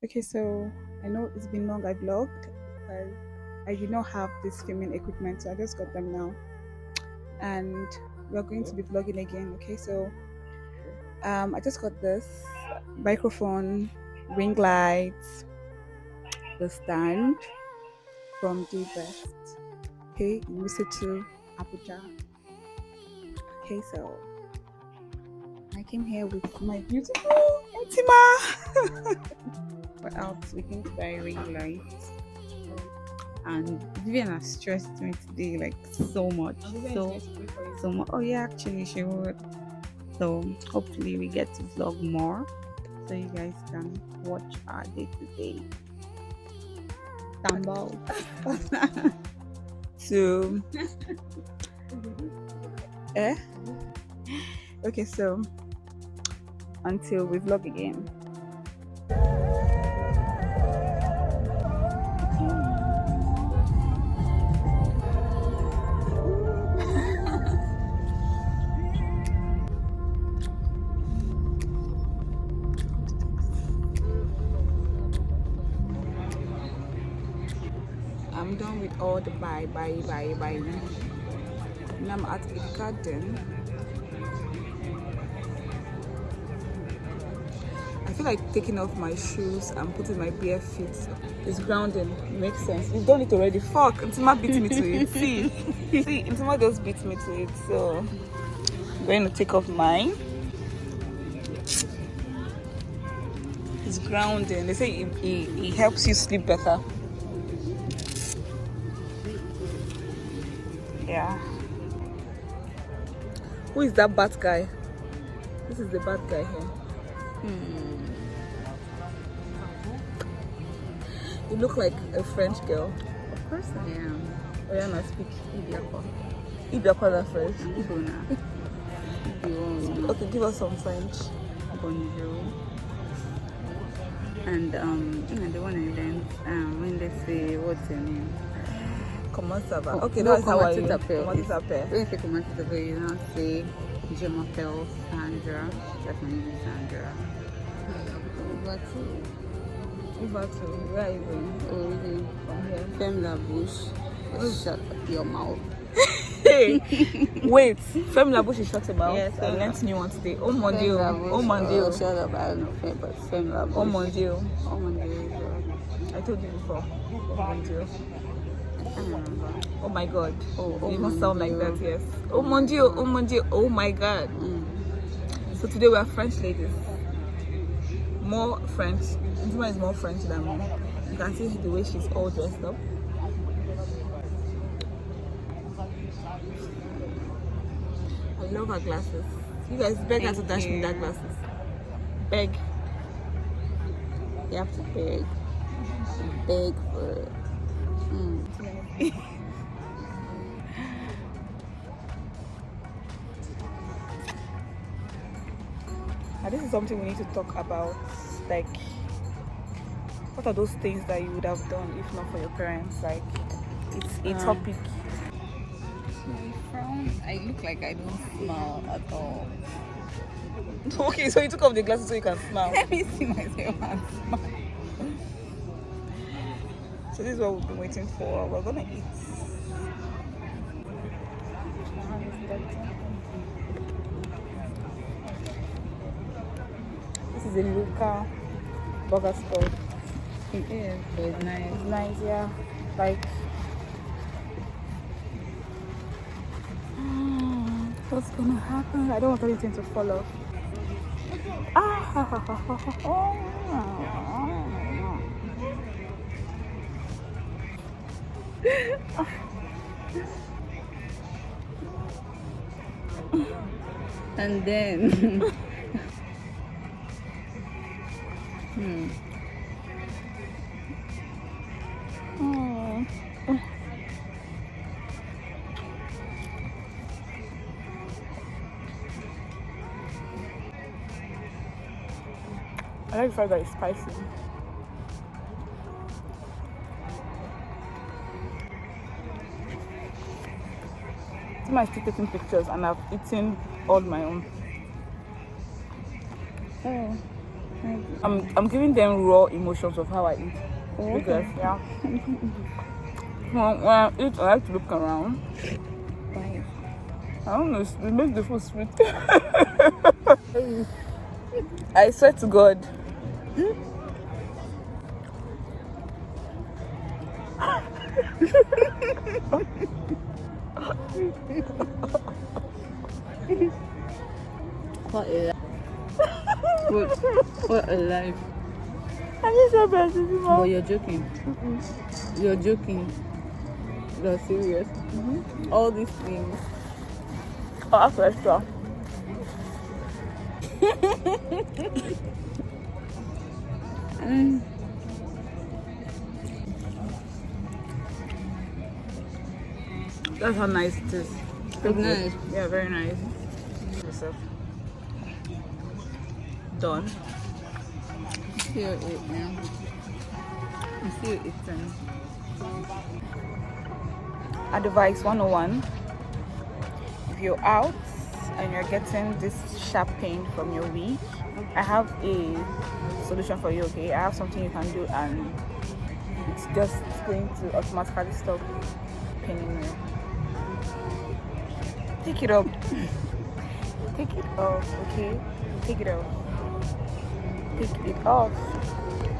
Okay, so I know it's been long I vlogged because I did not have this filming equipment, so I just got them now. And we're going to be vlogging again. Okay, so I just got this microphone, ring lights, the stand from the best. Okay, to Abuja. Okay, so I came here with my beautiful Fatima. We're out looking to buy ring lights, and Vivian has stressed me today like so much. So much. Oh yeah, actually she would. So hopefully we get to vlog more, so you guys can watch our day to day. Tumble. So okay, so until we vlog again. I'm done with all the bye. Now I'm at a garden. I feel like taking off my shoes and putting my bare feet is grounding. Makes sense. You've done it already. Fuck, Intima beat me to it. See, Intima just beat me to it. So I'm going to take off mine. It's grounding. They say it helps you sleep better. Yeah. Who is that bad guy? This is the bad guy here. You look like a French girl. Of course I am. Oyana, speak Ibiako. Ibiako that French. Ibona. Okay, give us some French. Bonjour. And the one I learned when they say what's your name? Comment ça va? Okay, no, that's how I comment tu t'appelles? Comment tu t'appelles? When you say comment tu t'appelles, you now say je m'appelle Sandra. That's my name is Sandra. What? Over to where are you going? Oh, really? From here. Femme la bouche. Shut your mouth. Hey, wait. Femme la bouche is shut about. Yes, I learned new one today. Oh mon dieu. Oh mon Oh, dieu. shut up. I don't know femme, but femme la bouche. Oh mon dieu. Oh mon dieu. I told you before. Oh mon dieu. I can't remember. Oh my god. Oh You must sound like dieu. that, yes. Oh mon dieu. Oh mon dieu. Oh my god. So today we are French ladies. More French. Intima is more French than me. You can see the way she's all dressed up. I love her glasses. You guys beg her to Thank dash me you. that glasses. Beg. You have to beg. Beg for it. And this is something we need to talk about. Like, what are those things that you would have done if not for your parents? Like, it's a topic. My frown, I look like I don't smile at all. Okay, so you took off the glasses so you can smile. Let me see myself and smile. So this is what we've been waiting for. We're gonna eat. This is a local burger store. It is, but it's nice. It's nice, yeah. Like, what's gonna happen? I don't want anything to fall off. And then I like the fact that it's spicy. I still taking pictures and I've eaten all my own. I'm giving them raw emotions of how I eat. Oh, Because okay. yeah. When I eat, I like to look around. Right. I don't know, it makes the food sweet. I swear to God. What a what a life. I need so bad to do But you're joking. You're joking. You're serious. All these things. Oh, that's extra. That's how nice it is. It's nice. Yeah, very nice. Yourself. Done. Still eating. I'm still eating. Advice 101. If you're out and you're getting this sharp pain from your week, I have a solution for you, okay? I have something you can do and it's just going to automatically stop paining you. Take it up. Take it off, okay? Take it off. Take it off.